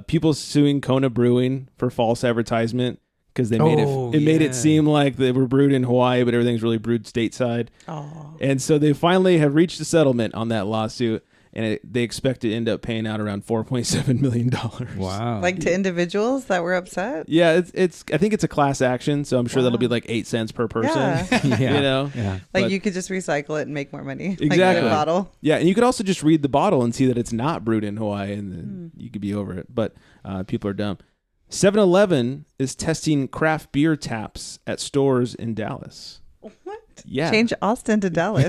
People suing Kona Brewing for false advertisement because they made made it seem like they were brewed in Hawaii, but everything's really brewed stateside. Oh. And so they finally have reached a settlement on that lawsuit, and they expect to end up paying out around $4.7 million. Wow. Like to individuals that were upset? Yeah, it's. I think it's a class action, so I'm sure that'll be like 8 cents per person. Yeah. Yeah. Like you could just recycle it and make more money. Exactly. Like a bottle. Yeah, and you could also just read the bottle and see that it's not brewed in Hawaii, and then you could be over it. But people are dumb. 7-Eleven is testing craft beer taps at stores in Dallas. What? Yeah. Change Austin to Dallas.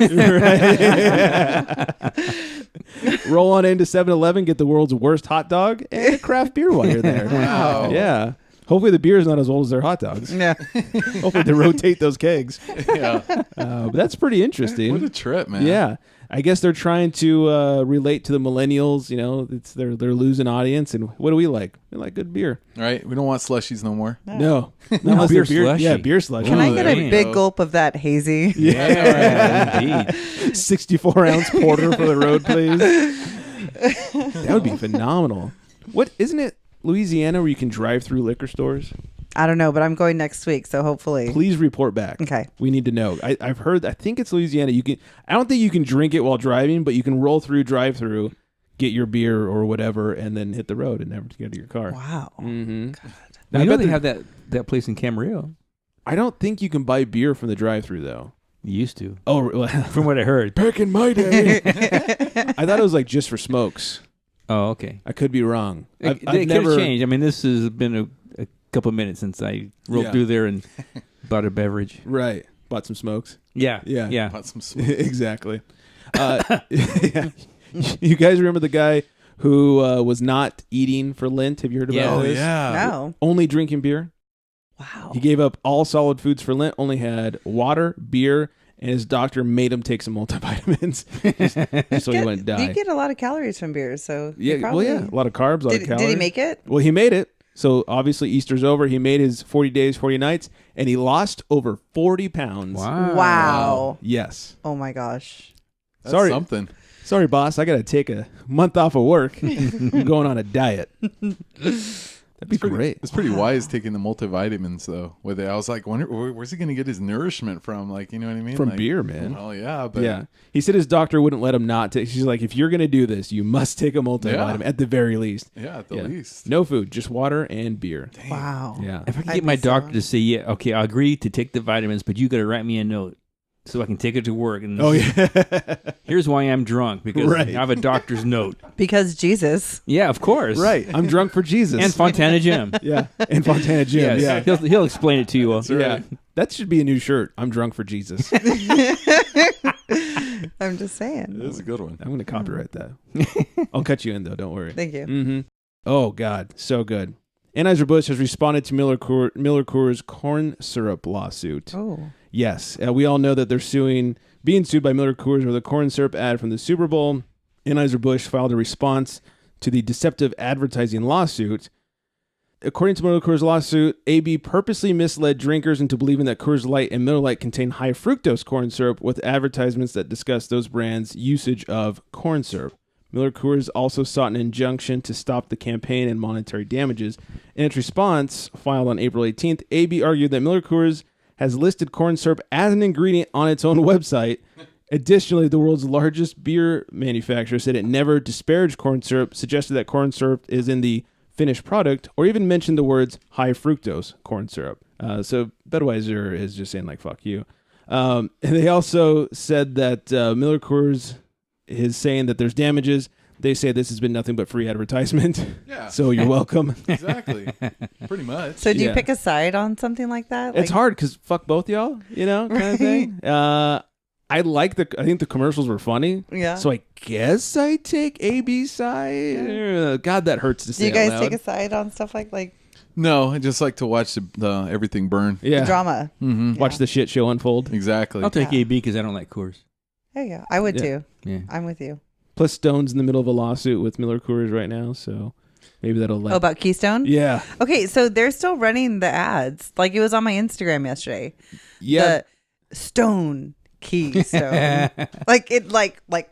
Roll on into 7-Eleven, get the world's worst hot dog and a craft beer while you're there. Wow. Yeah. Hopefully the beer is not as old as their hot dogs. Yeah. Hopefully they rotate those kegs. Yeah. But that's pretty interesting. What a trip, man. Yeah. I guess they're trying to relate to the millennials. They're losing audience. And what do we like? We like good beer. Right? We don't want slushies no more. No. Not beer beer slushy. Yeah, beer slushy. Can I Ooh, get there a you big go. gulp of that hazy? Yeah, Indeed. 64-ounce porter for the road, please. That would be phenomenal. What isn't it Louisiana where you can drive through liquor stores? I don't know, but I'm going next week, so hopefully. Please report back. Okay. We need to know. I've heard. I think it's Louisiana. I don't think you can drink it while driving, but you can roll through drive-through, get your beer or whatever, and then hit the road and never get to your car. Wow. Mm-hmm. Now, I know they have that place in Camarillo. I don't think you can buy beer from the drive-through though. You used to. Oh, well, From what I heard. back in my day, I thought it was like just for smokes. Oh, okay. I could be wrong. It could have changed. I mean, this has been a couple of minutes since I rolled through there and bought a beverage. Right. Bought some smokes. Yeah. Bought some smokes. Exactly. You guys remember the guy who was not eating for Lent? Have you heard about this? No. Only drinking beer. Wow. He gave up all solid foods for Lent, only had water, beer, and his doctor made him take some multivitamins just so he wouldn't die. You get a lot of calories from beer, so Yeah, probably... a lot of carbs, a lot of calories. Did he make it? Well, he made it. So obviously Easter's over. He made his 40 days, 40 nights, and he lost over 40 pounds. Wow. Yes. Oh my gosh. That's something. Sorry, boss. I got to take a month off of work. I'm going on a diet. That'd be great. It's pretty wise taking the multivitamins though. With it, I was like, where's he going to get his nourishment from? Like, you know what I mean? From like, beer, man. Oh yeah, but yeah. He said his doctor wouldn't let him not take. She's like, if you're going to do this, you must take a multivitamin at the very least. Yeah, at the least. No food, just water and beer. Damn. Wow. Yeah. If I could get my doctor to say, yeah, okay, I'll agree to take the vitamins, but you got to write me a note so I can take it to work. And here's why I'm drunk, because I have a doctor's note. Because Jesus. Yeah, of course. Right. I'm drunk for Jesus. And Fontana Jim. Yeah. And Fontana Jim. Yes. Yeah. He'll explain it to you all. That's right. Yeah. That should be a new shirt. I'm drunk for Jesus. I'm just saying. That's a good one. I'm going to copyright that. I'll cut you in, though. Don't worry. Thank you. Mm-hmm. Oh, God. So good. Anheuser-Busch has responded to Miller Coors corn syrup lawsuit. Oh. Yes. We all know that they're being sued by Miller Coors over the corn syrup ad from the Super Bowl. Anheuser-Busch filed a response to the deceptive advertising lawsuit. According to Miller Coors' lawsuit, AB purposely misled drinkers into believing that Coors Light and Miller Lite contain high fructose corn syrup with advertisements that discuss those brands' usage of corn syrup. Miller Coors also sought an injunction to stop the campaign and monetary damages. In its response, filed on April 18th, AB argued that Miller Coors has listed corn syrup as an ingredient on its own website. Additionally, the world's largest beer manufacturer said it never disparaged corn syrup, suggested that corn syrup is in the finished product, or even mentioned the words high fructose corn syrup. So Budweiser is just saying, like, fuck you. And they also said that Miller Coors is saying that there's damages. They say this has been nothing but free advertisement. Yeah. So you're welcome. Exactly. Pretty much. So do you pick a side on something like that? It's hard because fuck both y'all, kind of thing. I think the commercials were funny. Yeah. So I guess I take AB side. God, that hurts to say. Do you guys out loud. take a side on stuff like? No, I just like to watch the everything burn. Yeah. The drama. Mm-hmm. Watch the shit show unfold. Exactly. I'll take AB because I don't like Coors. There you go. I would too. Yeah. I'm with you. Plus, Stone's in the middle of a lawsuit with Miller Coors right now, so maybe that'll let. Oh, about Keystone? Yeah. Okay, so they're still running the ads. Like, it was on my Instagram yesterday. Yeah. The Stone Keystone.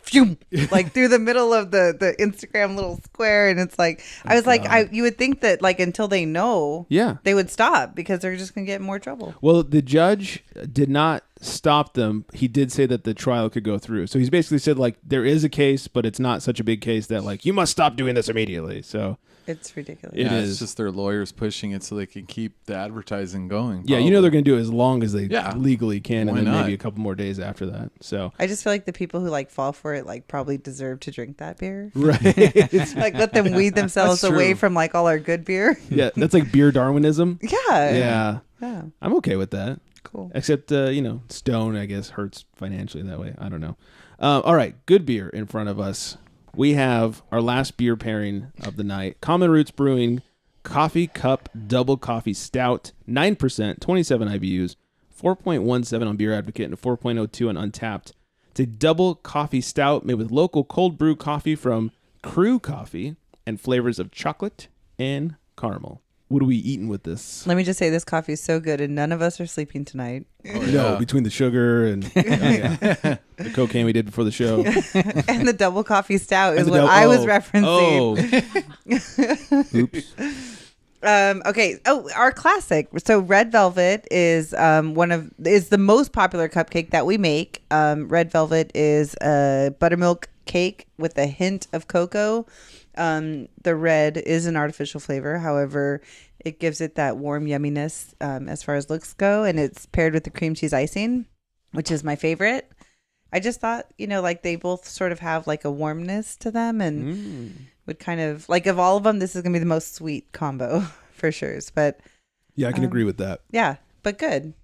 Phew, like through the middle of the Instagram little square, and it's like, I was like, you would think that like until they know, they would stop because they're just gonna get in more trouble. Well, the judge did not stop them. He did say that the trial could go through. So he's basically said like there is a case, but it's not such a big case that like you must stop doing this immediately. So it's ridiculous. It's just their lawyers pushing it so they can keep the advertising going. Yeah, probably. they're going to do it as long as they legally can, Why and then not? maybe a couple more days after that. So I just feel like the people who like fall for it like probably deserve to drink that beer. Right. Like let them weed themselves away from like all our good beer. Yeah, that's like beer Darwinism. Yeah. Yeah. I'm okay with that. Cool. Except, Stone, I guess, hurts financially that way. I don't know. All right. Good beer in front of us. We have our last beer pairing of the night. Common Roots Brewing Coffee Cup Double Coffee Stout. 9%, 27 IBUs, 4.17 on Beer Advocate, and 4.02 on Untapped. It's a double coffee stout made with local cold brew coffee from Crew Coffee and flavors of chocolate and caramel. What are we eating with this? Let me just say this coffee is so good and none of us are sleeping tonight. Oh, no, between the sugar and the cocaine we did before the show. And the double coffee stout is what I was referencing. Oops. Okay. Oh, our classic. So Red Velvet is is the most popular cupcake that we make. Red Velvet is a buttermilk cake with a hint of cocoa. The red is an artificial flavor. However, it gives it that warm yumminess as far as looks go. And it's paired with the cream cheese icing, which is my favorite. I just thought, like they both sort of have like a warmness to them. And would kind of like of all of them, this is gonna be the most sweet combo for sure. But yeah, I can agree with that. Yeah, but good.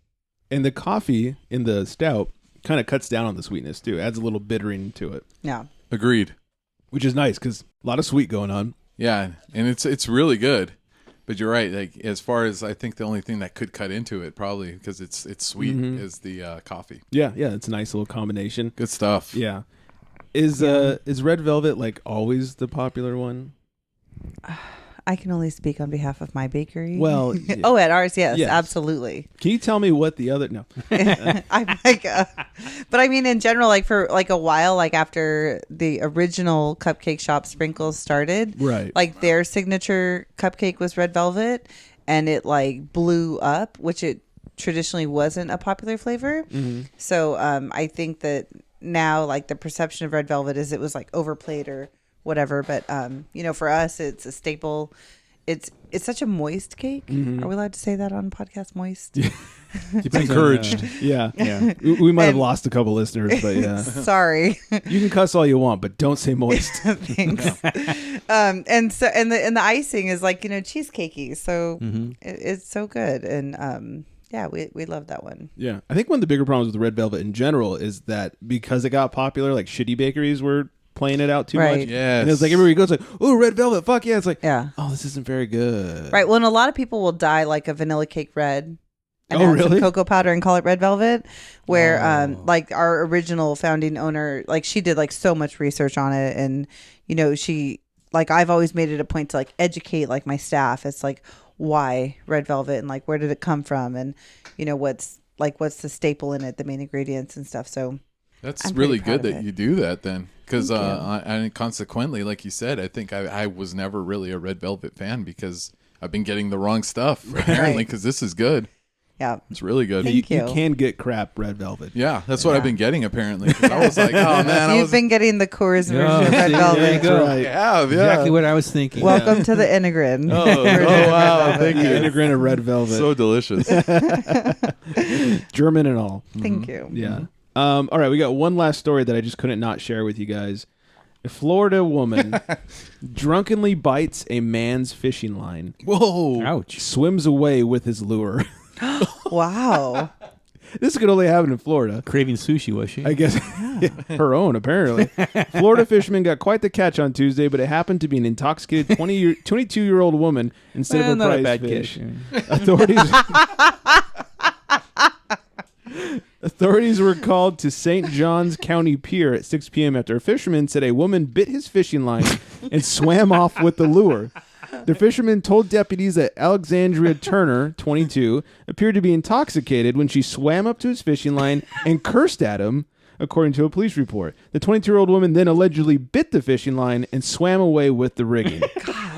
And the coffee in the stout kind of cuts down on the sweetness too. Adds a little bittering to it. Yeah, agreed. Which is nice because a lot of sweet going on. Yeah, and it's really good. But you're right. Like as far as I think, the only thing that could cut into it probably because it's sweet is the coffee. Yeah, it's a nice little combination. Good stuff. Yeah. Is Red Velvet like always the popular one? I can only speak on behalf of my bakery. Well, at ours, yes, absolutely. Can you tell me what the other? No, I'm like, but I mean, in general, like for like a while, like after the original cupcake shop Sprinkles started, right? Like their signature cupcake was Red Velvet, and it like blew up, which it traditionally wasn't a popular flavor. Mm-hmm. So I think that now, like the perception of Red Velvet is it was like overplayed or whatever, but for us it's a staple. It's such a moist cake. Mm-hmm. Are we allowed to say that on podcast? Moist? It's encouraged. Yeah. We might have lost a couple listeners, but yeah. Sorry. You can cuss all you want, but don't say moist. Thanks. And the icing is like cheesecakey, so it's so good, and we love that one. Yeah, I think one of the bigger problems with Red Velvet in general is that because it got popular, like shitty bakeries were playing it out too much. Yes. And it's like everybody goes like, "Oh, Red Velvet, fuck yeah!" It's like, yeah, oh, this isn't very good. Right. Well, and a lot of people will dye like a vanilla cake red and add really? some cocoa powder and call it Red Velvet. Where like our original founding owner, like she did like so much research on it, and she like I've always made it a point to like educate like my staff. It's like why Red Velvet and like where did it come from, and what's the staple in it, the main ingredients and stuff. So that's really good that you do that then. Because and consequently, like you said, I think I was never really a Red Velvet fan because I've been getting the wrong stuff apparently. Because this is good. Yeah, it's really good. Thank you. You can get crap Red Velvet. Yeah, that's what I've been getting apparently. I was like, oh man, you've been getting the Coors version of Red Velvet. There you go. Right. Yeah, exactly what I was thinking. Welcome to the Enegren. Oh wow, thank you. Enegren of Red Velvet, so delicious. German and all. Thank you. Yeah. All right, we got one last story that I just couldn't not share with you guys. A Florida woman drunkenly bites a man's fishing line. Whoa. Ouch. Swims away with his lure. Wow. This could only happen in Florida. Craving sushi, was she? I guess her own, apparently. Florida fisherman got quite the catch on Tuesday, but it happened to be an intoxicated 22-year-old woman instead of a not prize a bad fish. Catch. Authorities were called to St. Johns County Pier at 6 p.m. after a fisherman said a woman bit his fishing line and swam off with the lure. The fisherman told deputies that Alexandria Turner, 22, appeared to be intoxicated when she swam up to his fishing line and cursed at him, according to a police report. The 22-year-old woman then allegedly bit the fishing line and swam away with the rigging.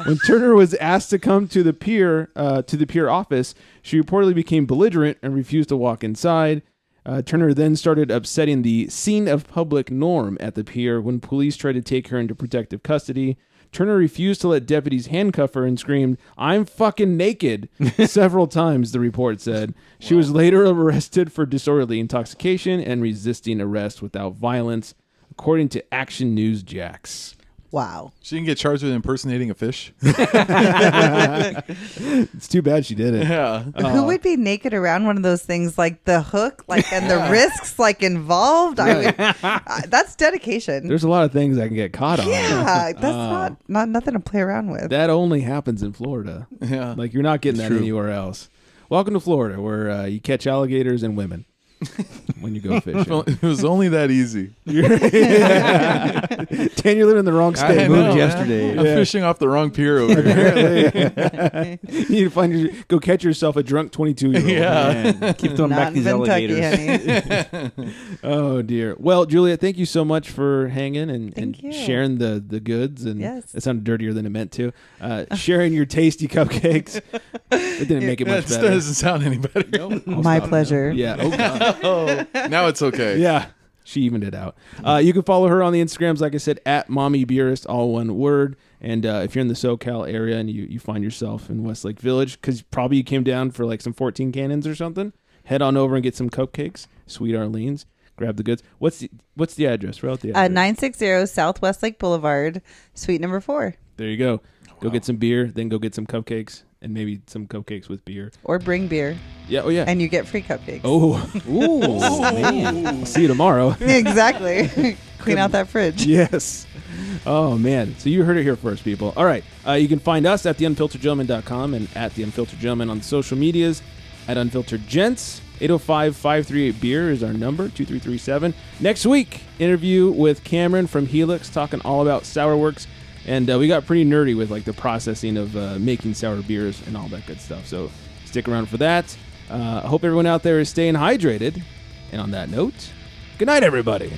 When Turner was asked to come to the pier office, she reportedly became belligerent and refused to walk inside. Turner then started upsetting the scene of public norm at the pier when police tried to take her into protective custody. Turner refused to let deputies handcuff her and screamed, "I'm fucking naked," several times, the report said. She was later arrested for disorderly intoxication and resisting arrest without violence, according to Action News Jax. Wow. She didn't get charged with impersonating a fish. It's too bad she did it. Yeah. Who would be naked around one of those things, like the hook, like and the risks like involved? Right. That's dedication. There's a lot of things I can get caught on. Yeah, that's not nothing to play around with. That only happens in Florida. Yeah. Like you're not getting that anywhere else. Welcome to Florida, where you catch alligators and women when you go fishing. It was only that easy. Dan, you're living in the wrong state. I moved yesterday. I'm fishing off the wrong pier over here. You need to go catch yourself a drunk 22-year-old. Yeah. Keep throwing back these alligators. Oh, dear. Well, Julia, thank you so much for hanging and sharing the goods. And it sounded dirtier than it meant to. Sharing your tasty cupcakes. It didn't make it much better. That doesn't sound any better. No, my pleasure. Yeah. Oh, God. Oh, now it's okay. Yeah. She evened it out. You can follow her on the Instagrams, like I said, at mommybeerest, all one word. And if you're in the SoCal area and you find yourself in Westlake Village, because probably you came down for like some 14 cannons or something, head on over and get some cupcakes, Sweet Arlene's. Grab the goods. What's the address? Write out the address. 960 South Westlake Boulevard, suite number 4. There you go. Go get some beer, then go get some cupcakes, and maybe some cupcakes with beer. Or bring beer. Yeah. Oh yeah. And you get free cupcakes. Oh. Ooh. Man. I'll see you tomorrow. Exactly. Clean out that fridge. Yes. Oh, man. So you heard it here first, people. All right. You can find us at theunfilteredgentleman.com and at The Unfiltered Gentleman on social medias at Unfiltered Gents. 805-538-BEER is our number, 2337. Next week, interview with Cameron from Helix, talking all about sour works. And we got pretty nerdy with like the processing of making sour beers and all that good stuff. So stick around for that. I hope everyone out there is staying hydrated. And on that note, good night, everybody.